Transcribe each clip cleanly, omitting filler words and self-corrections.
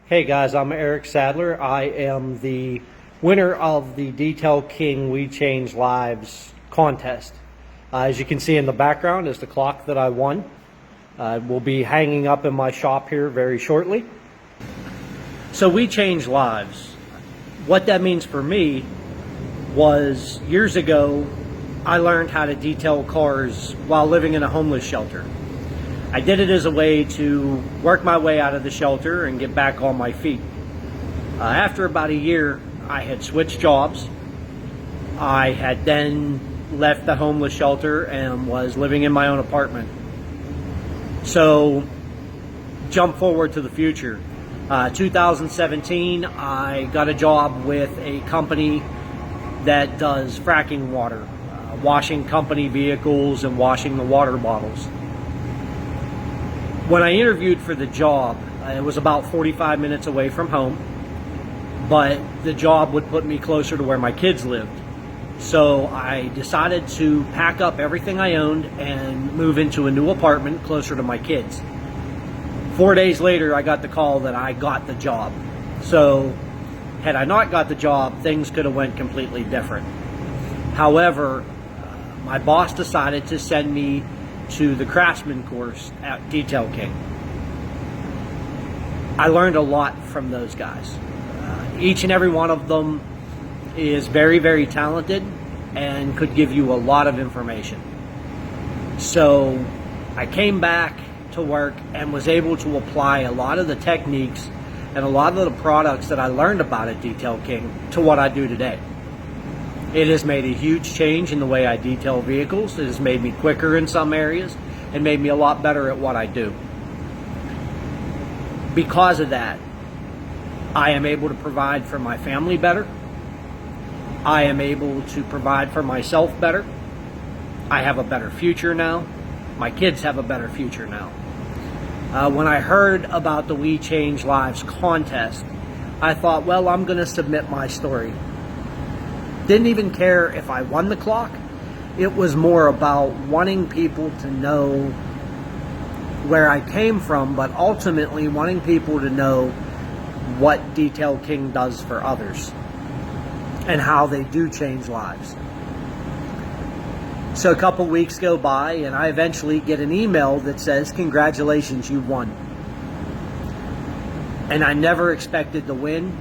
Hey guys, I'm Eric Sadler. I am the winner of the Detail King We Change Lives contest. As you can see in the background is the clock that I won. Will be hanging up in my shop here very shortly. So we change lives. What that means for me was years ago, I learned how to detail cars while living in a homeless shelter. I did it as a way to work my way out of the shelter and get back on my feet. After about a year, I had switched jobs. I had then left the homeless shelter and was living in my own apartment. So, jump forward to the future. 2017, I got a job with a company that does fracking water, washing company vehicles and washing the water bottles. When I interviewed for the job, it was about 45 minutes away from home, but the job would put me closer to where my kids lived. So I decided to pack up everything I owned and move into a new apartment closer to my kids. 4 days later, I got the call that I got the job. So had I not got the job, things could have went completely different. However, my boss decided to send me to the Craftsman course at Detail King. I learned a lot from those guys. Each and every one of them is very, very talented and could give you a lot of information. So I came back to work and was able to apply a lot of the techniques and a lot of the products that I learned about at Detail King to what I do today. It has made a huge change in the way I detail vehicles. It has made me quicker in some areas and made me a lot better at what I do. Because of that, I am able to provide for my family better. I am able to provide for myself better. I have a better future now. My kids have a better future now. When I heard about the We Change Lives contest, I thought, well, I'm going to submit my story. Didn't even care if I won the clock. It was more about wanting people to know where I came from, but ultimately wanting people to know what Detail King does for others and how they do change lives. So a couple weeks go by and I eventually get an email that says, "Congratulations, you won." And I never expected to win.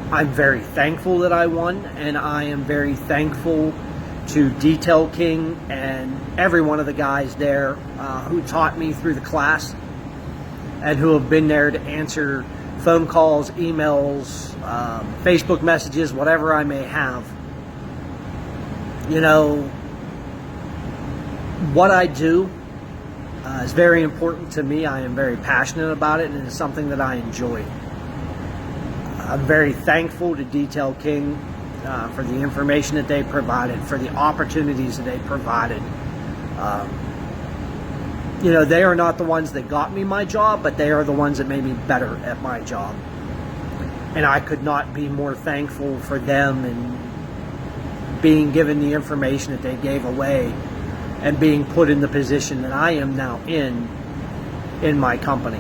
I'm very thankful that I won, and I am very thankful to Detail King and every one of the guys there who taught me through the class and who have been there to answer phone calls, emails, Facebook messages, whatever I may have. You know, what I do is very important to me. I am very passionate about it, and it's something that I enjoy. I'm very thankful to Detail King for the information that they provided, for the opportunities that they provided. You know, they are not the ones that got me my job, but they are the ones that made me better at my job. And I could not be more thankful for them and being given the information that they gave away and being put in the position that I am now in my company.